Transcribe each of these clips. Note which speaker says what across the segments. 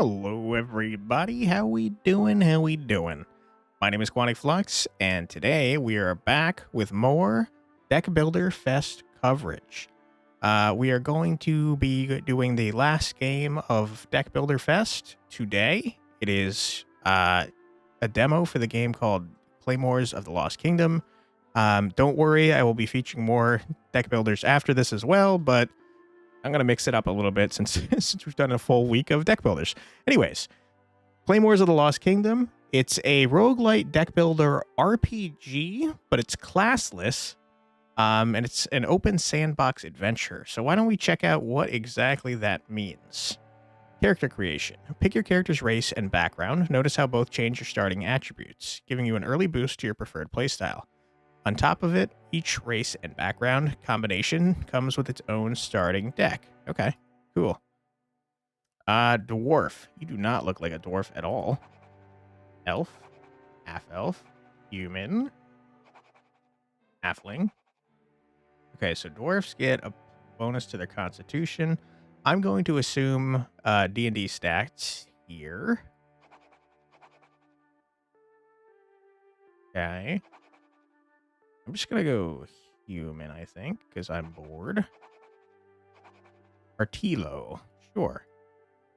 Speaker 1: Hello, everybody. How we doing? How we doing? My name is Quantic Flux, and today we are back with more Deck Builder Fest coverage. We are going to be doing the last game of Deck Builder Fest today. It is a demo for the game called Claymores of the Lost Kingdom. Don't worry, I will be featuring more deck builders after this as well, but I'm going to mix it up a little bit since since we've done a full week of deck builders. Anyways, Claymores of the Lost Kingdom. It's a roguelike deck builder RPG, but it's classless, and it's an open sandbox adventure. So why don't we check out what exactly that means? Character creation. Pick your character's race and background. Notice how both change your starting attributes, giving you an early boost to your preferred playstyle. On top of it, each race and background combination comes with its own starting deck. Okay, cool. Dwarf. You do not look like a dwarf at all. Elf, half-elf, human, halfling. Okay, so dwarfs get a bonus to their constitution. I'm going to assume D&D stats here. Okay. I'm just going to go human, I think, because I'm bored. Artilo. Sure.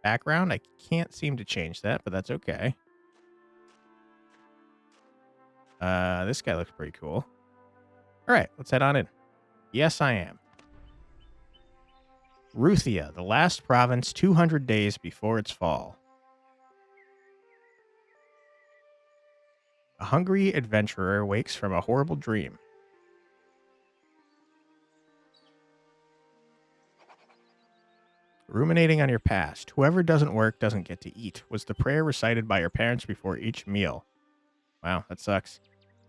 Speaker 1: Background, I can't seem to change that, but that's okay. This guy looks pretty cool. All right, let's head on in. Yes, I am. Ruthia, the last province 200 days before its fall. A hungry adventurer wakes from a horrible dream. Ruminating on your past. Whoever doesn't work doesn't get to eat, was the prayer recited by your parents before each meal. Wow, that sucks.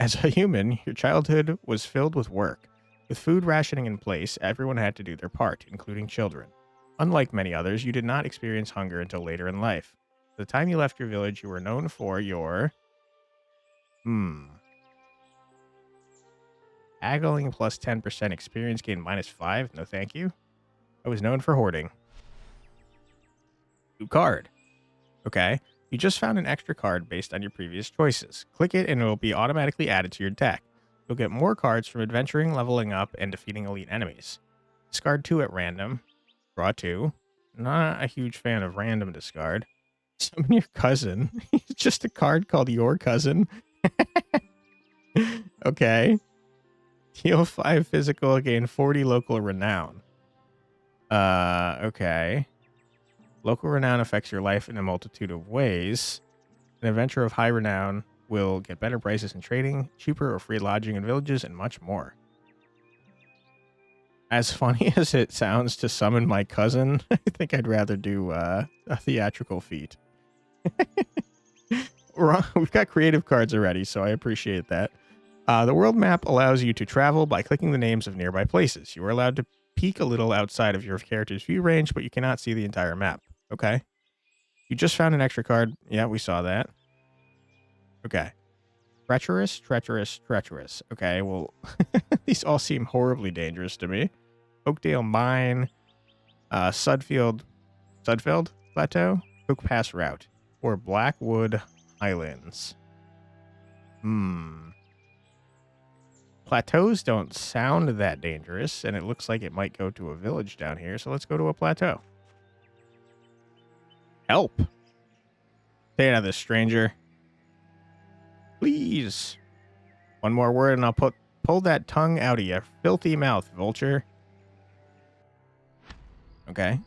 Speaker 1: As a human, your childhood was filled with work. With food rationing in place, everyone had to do their part, including children. Unlike many others, you did not experience hunger until later in life. By the time you left your village, you were known for your... Haggling plus 10% experience gain minus 5. No thank you. I was known for hoarding. New card. Okay. You just found an extra card based on your previous choices. Click it and it will be automatically added to your deck. You'll get more cards from adventuring, leveling up, and defeating elite enemies. Discard 2 at random. Draw 2. Not a huge fan of random discard. Summon your cousin. It's just a card called Your Cousin. Okay. Heal 5 physical, gain 40 local renown. Okay. Local renown affects your life in a multitude of ways. An adventurer of high renown will get better prices in trading, cheaper or free lodging in villages, and much more. As funny as it sounds to summon my cousin, I think I'd rather do a theatrical feat. We've got creative cards already, so I appreciate that. The world map allows you to travel by clicking the names of nearby places. You are allowed to peek a little outside of your character's view range, but you cannot see the entire map. Okay. You just found an extra card. Yeah, we saw that. Okay. Treacherous, treacherous, treacherous. Okay, well, these all seem horribly dangerous to me. Oakdale Mine, Sudfeld Plateau, Oak Pass Route, or Blackwood Highlands. Plateaus don't sound that dangerous, and it looks like it might go to a village down here, so let's go to a plateau. Help. Stay out of this, stranger. Please. One more word and I'll pull that tongue out of your filthy mouth, vulture. Okay.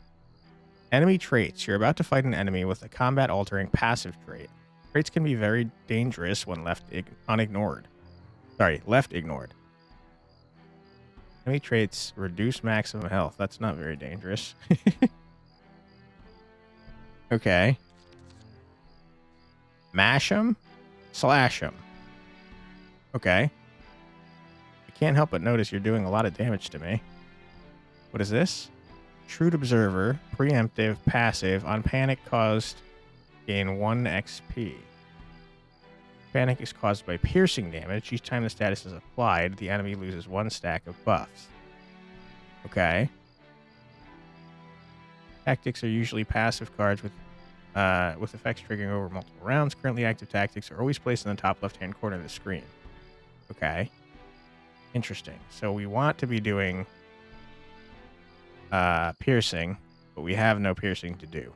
Speaker 1: Enemy traits. You're about to fight an enemy with a combat-altering passive trait. Traits can be very dangerous when left ignored. Enemy traits reduce maximum health. That's not very dangerous. Okay. Mash them, slash them. Okay. I can't help but notice you're doing a lot of damage to me. What is this? Shrewd Observer, preemptive, passive, on panic caused, gain 1 XP. Panic is caused by piercing damage. Each time the status is applied, the enemy loses 1 stack of buffs. Okay. Tactics are usually passive cards with with effects triggering over multiple rounds. Currently active tactics are always placed in the top left-hand corner of the screen. Okay. Interesting. So we want to be doing piercing, but we have no piercing to do,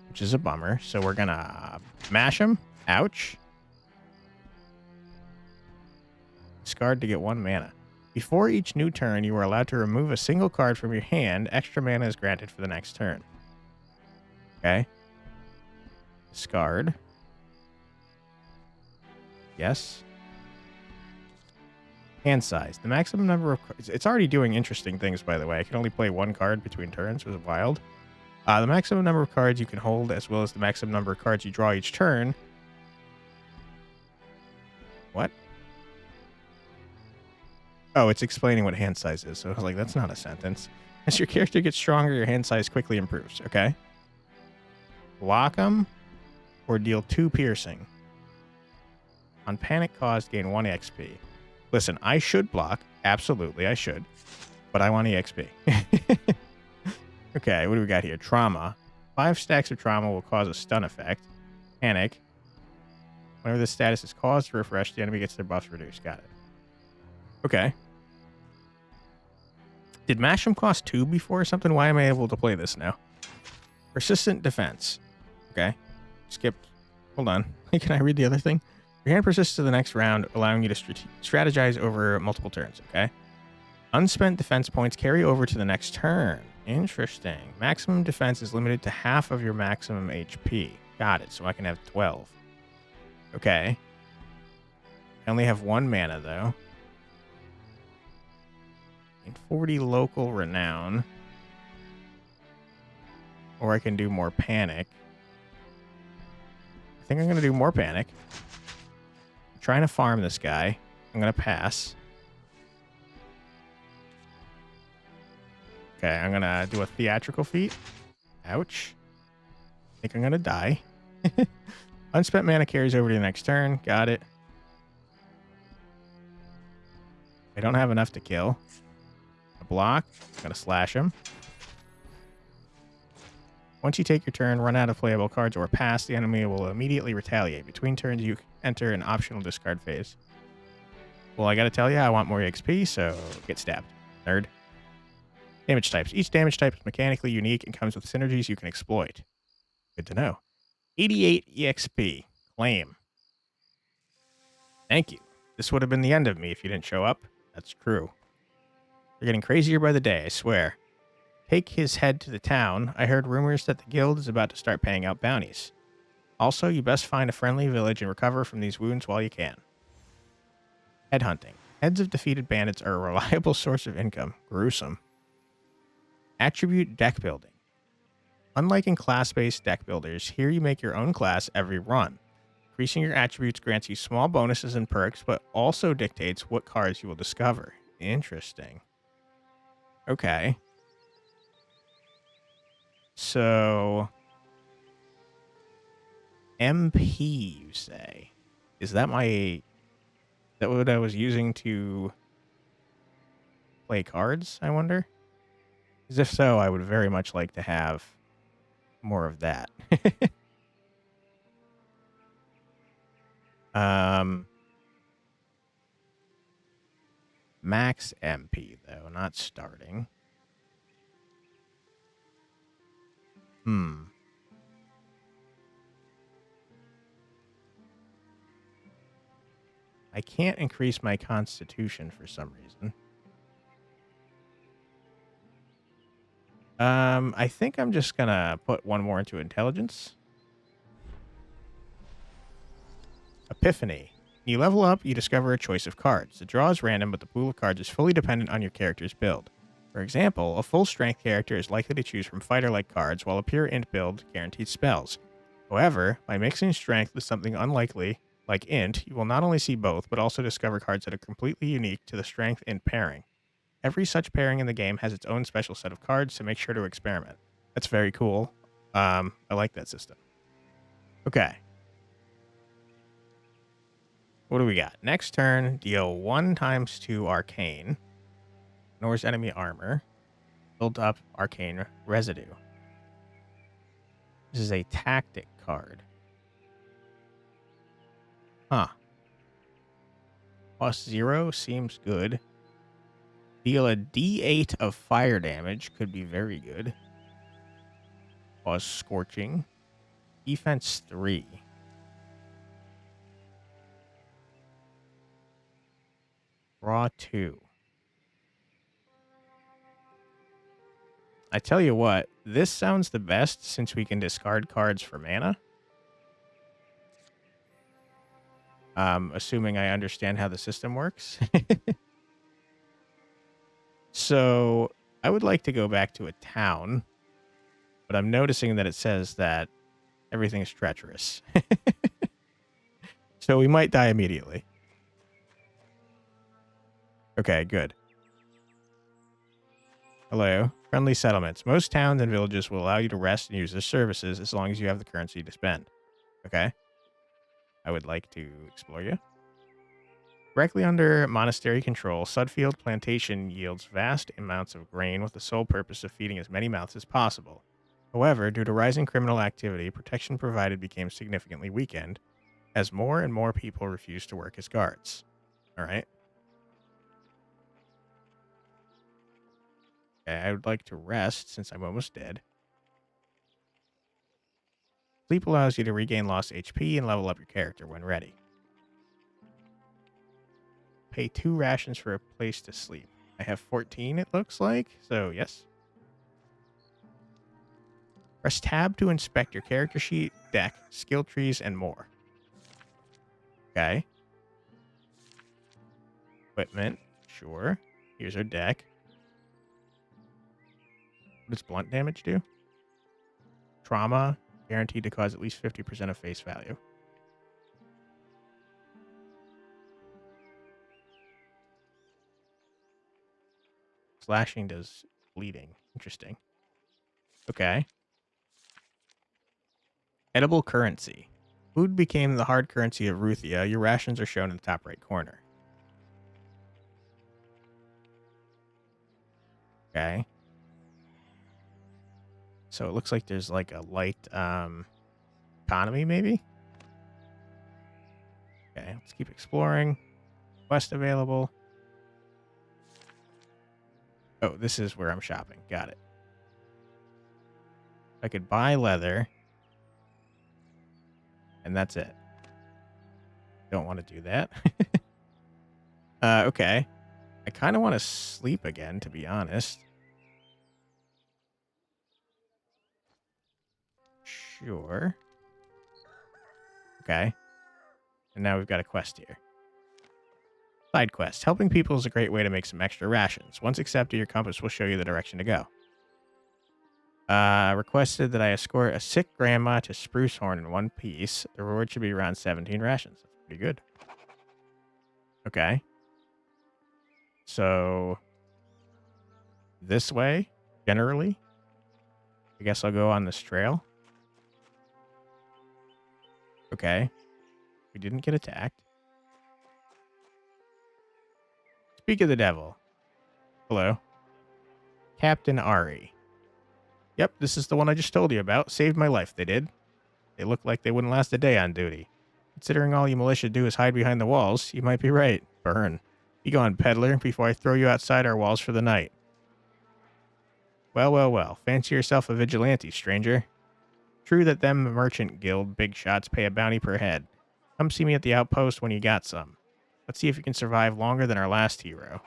Speaker 1: which is a bummer. So we're going to mash him. Ouch. Discard to get 1 mana. Before each new turn, you are allowed to remove a single card from your hand. Extra mana is granted for the next turn. Okay. Discard. Yes. Hand size. The maximum number of cards. It's already doing interesting things, by the way. I can only play 1 card between turns. It was wild. The maximum number of cards you can hold, as well as the maximum number of cards you draw each turn. What? Oh, it's explaining what hand size is. So I was like, that's not a sentence. As your character gets stronger, your hand size quickly improves. Okay. Block them or deal 2 piercing. On panic caused, gain 1 XP. Listen, I should block. Absolutely, I should. But I want EXP. Okay, what do we got here? Trauma. 5 stacks of trauma will cause a stun effect. Panic. Whenever this status is caused, refresh, the enemy gets their buffs reduced. Got it. Okay. Did Mash'em cost 2 before or something? Why am I able to play this now? Persistent defense. Okay. Skipped. Hold on. Can I read the other thing? Your hand persists to the next round, allowing you to strategize over multiple turns. Okay. Unspent defense points carry over to the next turn. Interesting. Maximum defense is limited to half of your maximum HP. Got it. So I can have 12. Okay. I only have 1 mana, though. And 40 local renown. Or I can do more panic. I think I'm going to do more panic. I'm trying to farm this guy. I'm going to pass. Okay, I'm going to do a theatrical feat. Ouch. I think I'm going to die. Unspent mana carries over to the next turn. Got it. I don't have enough to kill. A block. I'm going to slash him. Once you take your turn, run out of playable cards or pass, the enemy will immediately retaliate. Between turns, you enter an optional discard phase. Well, I got to tell you, I want more XP, so get stabbed. Nerd. Damage types. Each damage type is mechanically unique and comes with synergies you can exploit. Good to know. 88 EXP. Claim. Thank you. This would have been the end of me if you didn't show up. That's true. You're getting crazier by the day, I swear. Take his head to the town. I heard rumors that the guild is about to start paying out bounties. Also, you best find a friendly village and recover from these wounds while you can. Headhunting. Heads of defeated bandits are a reliable source of income. Gruesome. Attribute deck building. Unlike in class-based deck builders, here you make your own class every run. Increasing your attributes grants you small bonuses and perks, but also dictates what cards you will discover. Interesting. Okay. So, MP, you say? Is that what I was using to play cards, I wonder? Because if so, I would very much like to have more of that. Max MP, though, not starting. I can't increase my constitution for some reason. I think I'm just gonna put 1 more into intelligence. Epiphany. When you level up, you discover a choice of cards. The draw is random, but the pool of cards is fully dependent on your character's build. For example, a full strength character is likely to choose from fighter-like cards, while a pure int build guarantees spells. However, by mixing strength with something unlikely, like int, you will not only see both, but also discover cards that are completely unique to the strength int pairing. Every such pairing in the game has its own special set of cards, so make sure to experiment. That's very cool. I like that system. Okay. What do we got? Next turn, deal 1 × 2 arcane. Ignores enemy armor. Build up arcane residue. This is a tactic card. Huh. +0 seems good. Deal a D8 of fire damage. Could be very good. Cause scorching. Defense 3. Draw 2. I tell you what, this sounds the best since we can discard cards for mana. Assuming I understand how the system works. So I would like to go back to a town, but I'm noticing that it says that everything is treacherous. So we might die immediately. Okay, good. Hello. Friendly settlements. Most towns and villages will allow you to rest and use their services as long as you have the currency to spend. Okay. I would like to explore you. Directly under monastery control, Sudfield Plantation yields vast amounts of grain with the sole purpose of feeding as many mouths as possible. However, due to rising criminal activity, protection provided became significantly weakened as more and more people refused to work as guards. All right. Okay, I would like to rest since I'm almost dead. Sleep allows you to regain lost HP and level up your character when ready. Pay 2 rations for a place to sleep. I have 14, it looks like. So, yes. Press tab to inspect your character sheet, deck, skill trees, and more. Okay. Equipment. Sure. Here's our deck. What does blunt damage do? Trauma. Guaranteed to cause at least 50% of face value. Slashing does bleeding. Interesting. Okay. Edible currency. Food became the hard currency of Ruthia. Your rations are shown in the top right corner. Okay. So it looks like there's like a light economy, maybe? Okay, let's keep exploring. Quest available. Oh, this is where I'm shopping. Got it. I could buy leather. And that's it. Don't want to do that. Okay. I kind of want to sleep again, to be honest. Sure. Okay. And now we've got a quest here. Side quest. Helping people is a great way to make some extra rations. Once accepted, your compass will show you the direction to go. Requested that I escort a sick grandma to Sprucehorn in one piece. The reward should be around 17 rations. That's pretty good. Okay. So, this way, generally. I guess I'll go on this trail. Okay. We didn't get attacked. Speak of the devil. Hello. Captain Ari. Yep, this is the one I just told you about. Saved my life, they did. They look like they wouldn't last a day on duty. Considering all you militia do is hide behind the walls, you might be right. Burn. Be gone, peddler, before I throw you outside our walls for the night. Well, well, well. Fancy yourself a vigilante, stranger. True that them merchant guild big shots pay a bounty per head. Come see me at the outpost when you got some. Let's see if you can survive longer than our last hero.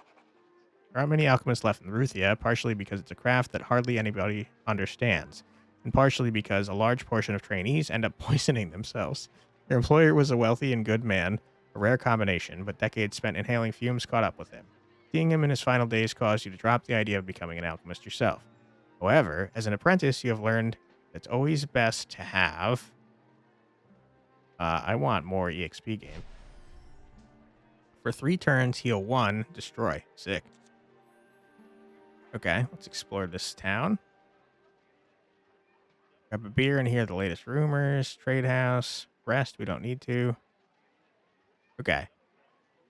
Speaker 1: There aren't many alchemists left in Ruthia, partially because it's a craft that hardly anybody understands, and partially because a large portion of trainees end up poisoning themselves. Your employer was a wealthy and good man, a rare combination, but decades spent inhaling fumes caught up with him. Seeing him in his final days caused you to drop the idea of becoming an alchemist yourself. However, as an apprentice, you have learned it's always best to have... I want more EXP game. For 3 turns, heal 1, destroy. Sick. Okay, let's explore this town. Grab a beer and hear the latest rumors. Trade house. Rest, we don't need to. Okay.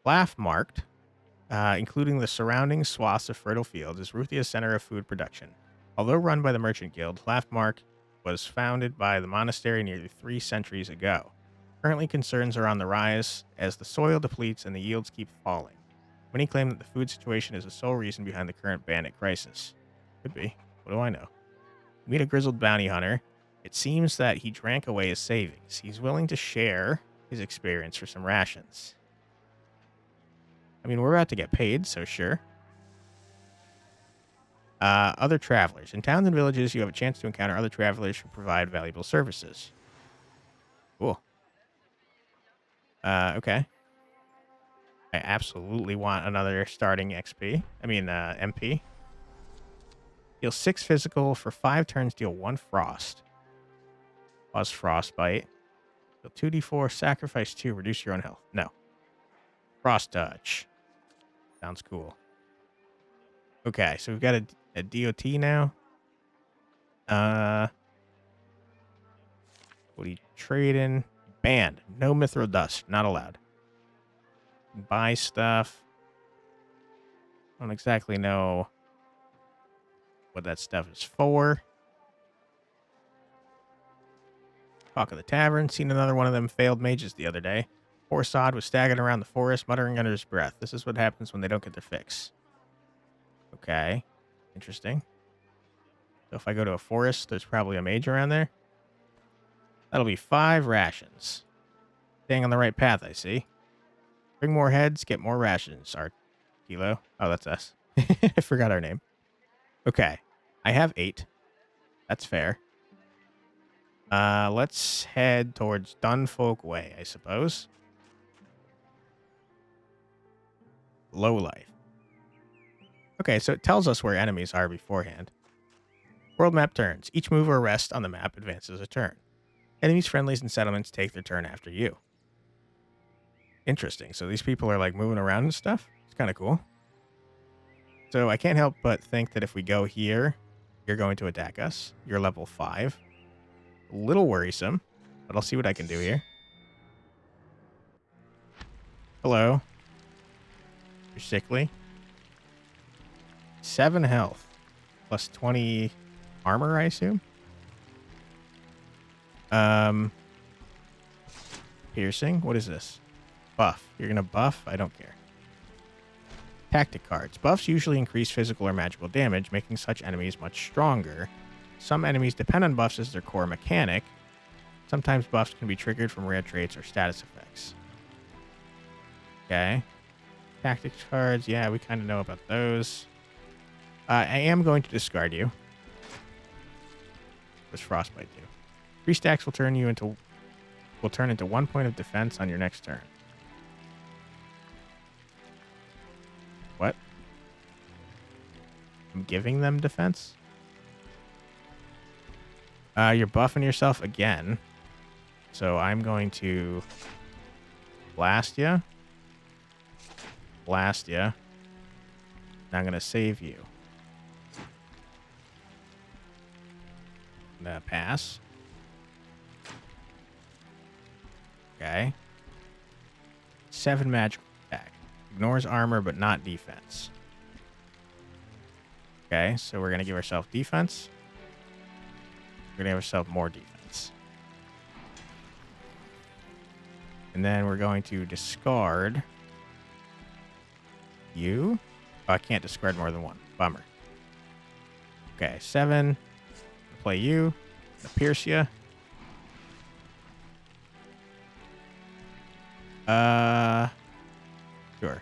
Speaker 1: Laugh marked, including the surrounding swaths of fertile fields, is Ruthia's center of food production. Although run by the Merchant Guild, Laugh Mark was founded by the monastery nearly 3 centuries ago. Currently, concerns are on the rise as the soil depletes and the yields keep falling. Many claim that the food situation is the sole reason behind the current bandit crisis. Could be. What do I know? Meet a grizzled bounty hunter. It seems that he drank away his savings. He's willing to share his experience for some rations. I mean, we're about to get paid, so sure. Other travelers. In towns and villages, you have a chance to encounter other travelers who provide valuable services. Cool. Okay. I absolutely want another starting XP. I mean, MP. Deal 6 physical for 5 turns. Deal 1 frost. Cause frostbite. Deal 2d4. Sacrifice 2. Reduce your own health. No. Frost touch. Sounds cool. Okay, so we've got a DOT now. What are you trading? Banned. No mithril dust. Not allowed. Buy stuff. I don't exactly know what that stuff is for. Talk of the tavern. Seen another one of them failed mages the other day. Poor Sod was staggering around the forest, muttering under his breath. This is what happens when they don't get their fix. Okay. Interesting. So if I go to a forest, there's probably a mage around there. That'll be 5 rations. Staying on the right path, I see. Bring more heads, get more rations. Our Kilo. Oh, that's us. I forgot our name. Okay. I have 8. That's fair. Let's head towards Dunfolk Way, I suppose. Low life. Okay, so it tells us where enemies are beforehand. World map turns. Each move or rest on the map advances a turn. Enemies, friendlies, and settlements take their turn after you. Interesting. So these people are like moving around and stuff. It's kind of cool. So I can't help but think that if we go here, you're going to attack us. You're level 5. A little worrisome, but I'll see what I can do here. Hello. You're sickly. 7 health. Plus 20 armor, I assume. Piercing. What is this? Buff. You're going to buff? I don't care. Tactic cards. Buffs usually increase physical or magical damage, making such enemies much stronger. Some enemies depend on buffs as their core mechanic. Sometimes buffs can be triggered from rare traits or status effects. Okay. Tactics cards. Yeah, we kind of know about those. I am going to discard you. What's frostbite do? 3 stacks will turn into 1 point of defense on your next turn. What? I'm giving them defense? You're buffing yourself again. So I'm going to blast you. Blast you. And I'm going to save you. I'm going to pass. Okay. 7 magical attack. Ignores armor, but not defense. Okay, so we're going to give ourselves defense. We're going to give ourselves more defense. And then we're going to discard you. Oh, I can't discard more than 1. Bummer. Okay, 7. Play you. Pierce you. Sure.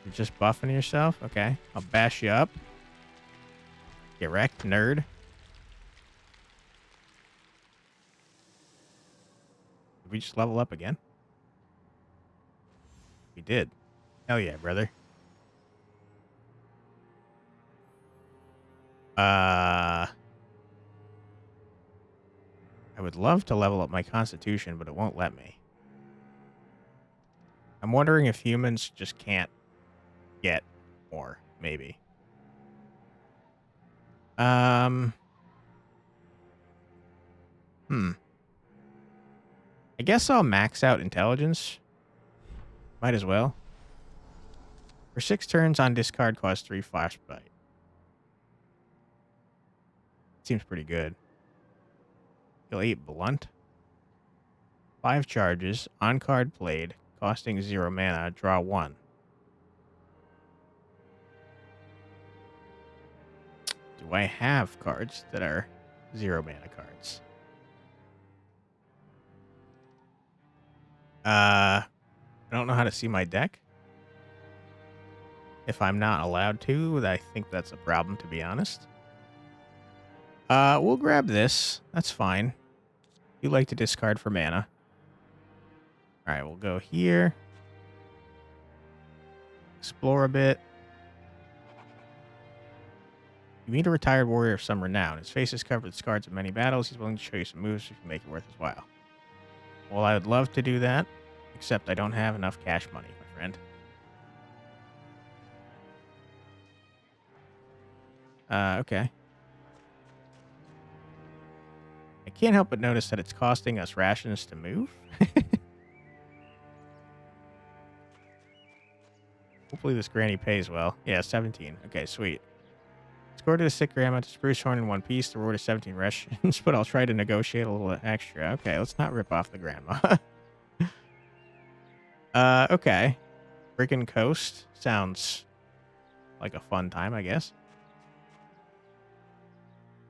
Speaker 1: You're just buffing yourself? Okay. I'll bash you up. Get wrecked, nerd. Did we just level up again? We did. Hell yeah, brother. I would love to level up my constitution, but it won't let me. I'm wondering if humans just can't get more, maybe. I guess I'll max out intelligence. Might as well. For 6 turns on discard, cost 3 flashbite. Seems pretty good. He'll 8 blunt. 5 charges, on card played, costing 0 mana, draw 1. Do I have cards that are 0 mana cards? I don't know how to see my deck. If I'm not allowed to, I think that's a problem, to be honest. We'll grab this. That's fine. You like to discard for mana. All right, we'll go here. Explore a bit. You meet a retired warrior of some renown. His face is covered with scars of many battles. He's willing to show you some moves if you make it worth his while. Well, I would love to do that, except I don't have enough cash money, my friend. Okay. I can't help but notice that it's costing us rations to move. Hopefully this granny pays well. Yeah, 17. Okay, sweet. Score to the sick grandma to spruce horn in one piece. The reward is 17 rations, but I'll try to negotiate a little extra. Okay, let's not rip off the grandma. Okay. Brigand Coast sounds like a fun time, I guess.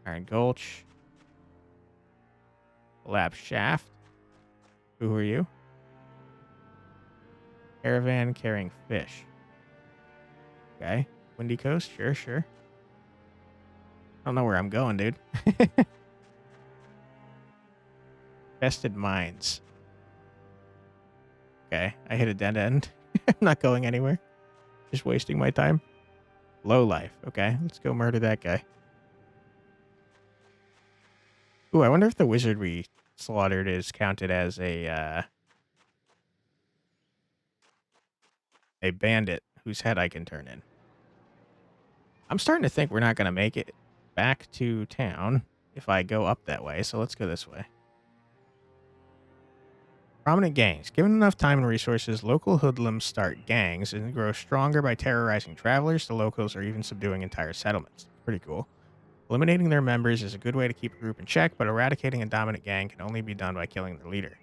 Speaker 1: Iron Gulch. Lab Shaft. Who are you? Caravan carrying fish. Okay. Windy Coast? Sure, sure. I don't know where I'm going, dude. Vested Mines. Okay. I hit a dead end. I'm not going anywhere. Just wasting my time. Low life. Okay. Let's go murder that guy. Ooh, I wonder if the wizard we slaughtered is counted as a bandit whose head I can turn in. I'm starting to think we're not going to make it back to town if I go up that way, so let's go this way. Prominent gangs. Given enough time and resources, local hoodlums start gangs and grow stronger by terrorizing travelers. The locals are even subduing entire settlements. Pretty cool. Eliminating their members is a good way to keep a group in check, but eradicating a dominant gang can only be done by killing the leader.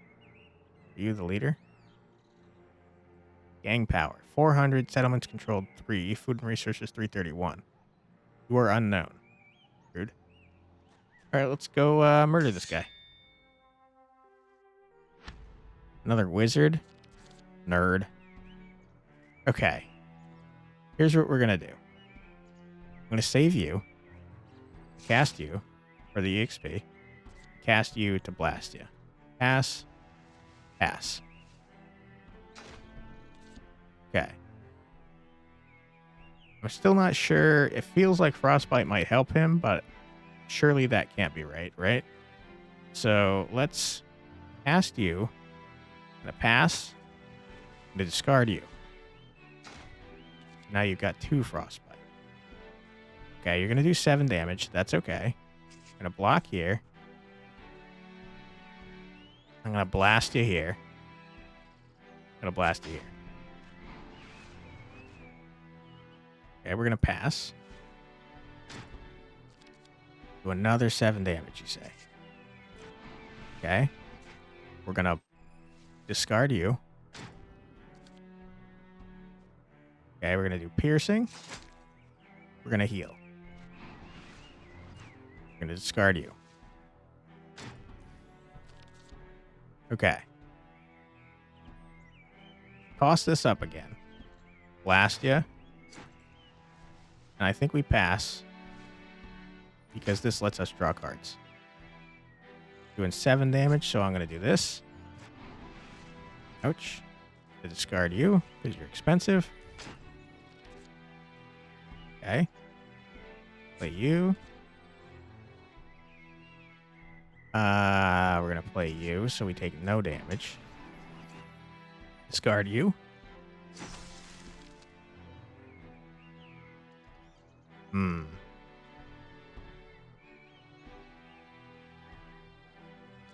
Speaker 1: Are you the leader? Gang power. 400. Settlements controlled 3. Food and resources 331. You are unknown. Rude. Alright, let's go murder this guy. Another wizard. Nerd. Okay. Here's what we're going to do. I'm going to save you. Cast you for the EXP. Cast you to blast you. Pass. Pass. Okay. I'm still not sure. It feels like Frostbite might help him, but surely that can't be right, right? So let's cast you. I'm going to pass. I'm going to discard you. Now you've got 2 Frostbite. Okay, you're going to do 7 damage. That's okay. I'm going to block here. I'm going to blast you here. I'm going to blast you here. Okay, we're going to pass. Do another 7 damage, you say. Okay. We're going to discard you. Okay, we're going to do piercing. We're going to heal. We're going to discard you. Okay. Toss this up again. Blast you. And I think we pass. Because this lets us draw cards. Doing 7 damage, so I'm going to do this. Ouch. To discard you, because you're expensive. Okay. Play you. We're going to play you, so we take no damage. Discard you.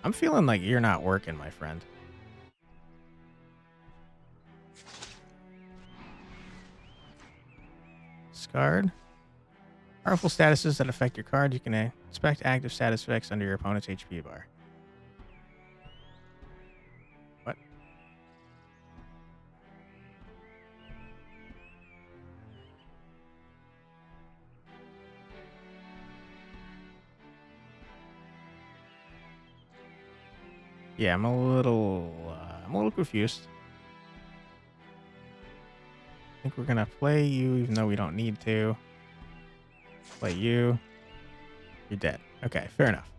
Speaker 1: I'm feeling like you're not working, my friend. Discard. Powerful statuses that affect your card. You can inspect active status effects under your opponent's HP bar. What? Yeah, I'm a little confused. I think we're gonna play you, even though we don't need to. Play you. You're dead. Okay, fair enough.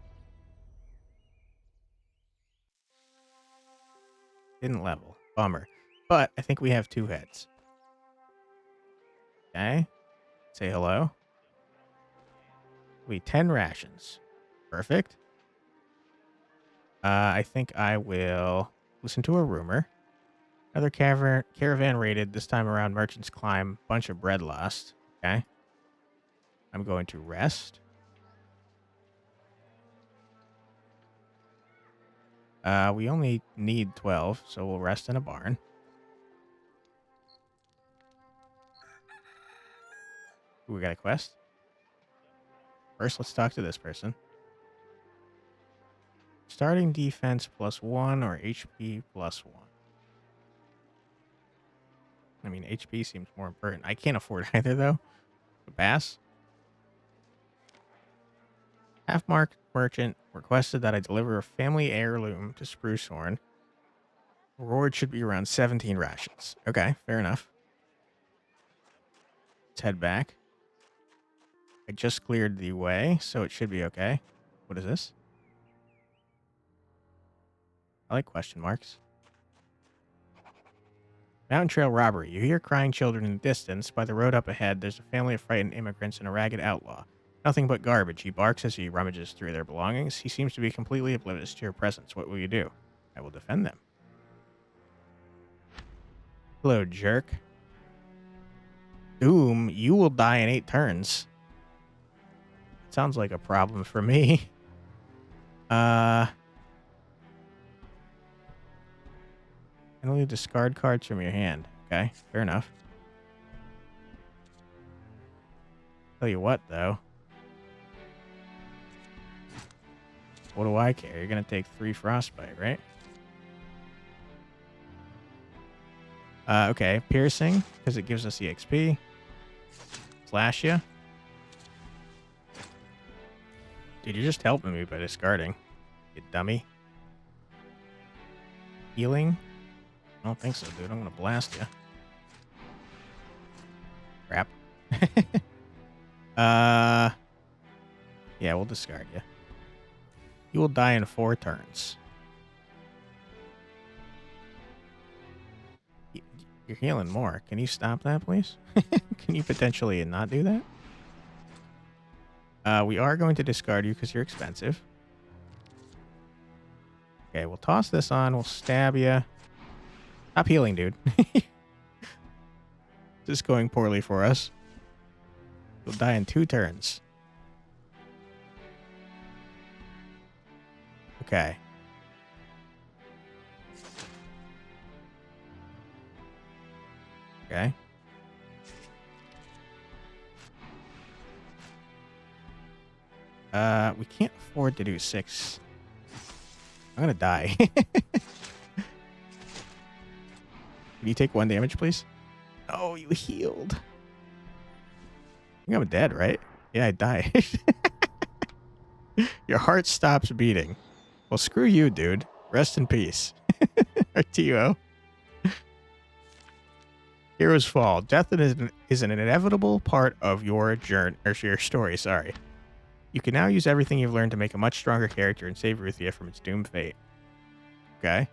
Speaker 1: Didn't level. Bummer. But I think we have 2 heads. Okay. Say hello. We 10 rations. Perfect. I think I will listen to a rumor. Another caravan raided. This time around, merchants climb. Bunch of bread lost. Okay. I'm going to rest. We only need 12, so we'll rest in a barn. Ooh, we got a quest. First, let's talk to this person. Starting defense +1 or HP +1. I mean, HP seems more important. I can't afford either, though. Bass. Half-marked merchant requested that I deliver a family heirloom to Sprucehorn. Reward should be around 17 rations. Okay, fair enough. Let's head back. I just cleared the way, so it should be okay. What is this? I like question marks. Mountain Trail robbery. You hear crying children in the distance. By the road up ahead, there's a family of frightened immigrants and a ragged outlaw. Nothing but garbage. He barks as he rummages through their belongings. He seems to be completely oblivious to your presence. What will you do? I will defend them. Hello, jerk. Doom, you will die in 8 turns. Sounds like a problem for me. And only discard cards from your hand. Okay, fair enough. Tell you what, though. What do I care? You're going to take 3 frostbite, right? Okay, piercing, because it gives us the XP. Slash you. Dude, you're just helping me by discarding. You dummy. Healing? I don't think so, dude. I'm going to blast you. Crap. Yeah, we'll discard you. You will die in 4 turns. You're healing more. Can you stop that, please? Can you potentially not do that? We are going to discard you because you're expensive. Okay, we'll toss this on. We'll stab you. Stop healing, dude. This is going poorly for us. You'll die in 2 turns. Okay. Okay. We can't afford to do 6. I'm gonna die. Can you take 1 damage, please? Oh, you healed. I think I'm dead, right? Yeah, I died. Your heart stops beating. Well, screw you, dude. Rest in peace. RTO. Heroes fall. Death is an inevitable part of your journey, or your story, sorry. You can now use everything you've learned to make a much stronger character and save Ruthia from its doomed fate. Okay.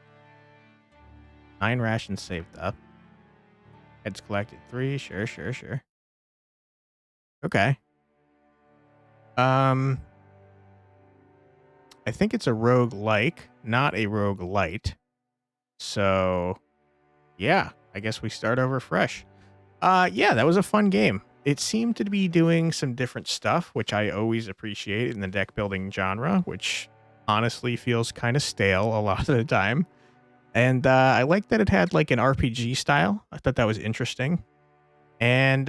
Speaker 1: 9 rations saved up. Heads collected 3. Sure. Okay. I think it's a roguelike, not a roguelite. So, yeah, I guess we start over fresh. Yeah, that was a fun game. It seemed to be doing some different stuff, which I always appreciate in the deck building genre, which honestly feels kind of stale a lot of the time. And I like that it had like an RPG style. I thought that was interesting. And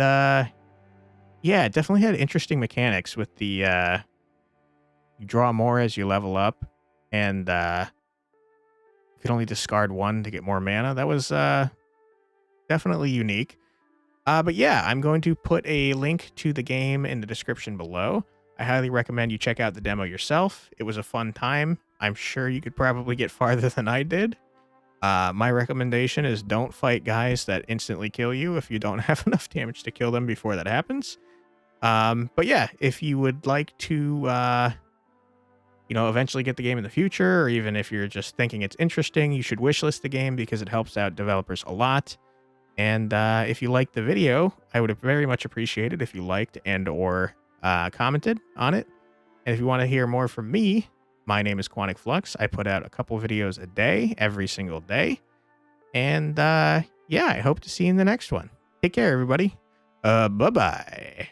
Speaker 1: Yeah, it definitely had interesting mechanics with the you draw more as you level up, and you could only discard one to get more mana. That was definitely unique. But yeah, I'm going to put a link to the game in the description below. I highly recommend you check out the demo yourself. It was a fun time. I'm sure you could probably get farther than I did. My recommendation is don't fight guys that instantly kill you if you don't have enough damage to kill them before that happens. But yeah, if you would like to, eventually get the game in the future, or even if you're just thinking it's interesting, you should wishlist the game because it helps out developers a lot. And if you liked the video, I would very much appreciate it if you liked and or commented on it. And if you want to hear more from me, my name is Quantic Flux. I put out a couple videos a day, every single day. And yeah, I hope to see you in the next one. Take care, everybody. Bye-bye.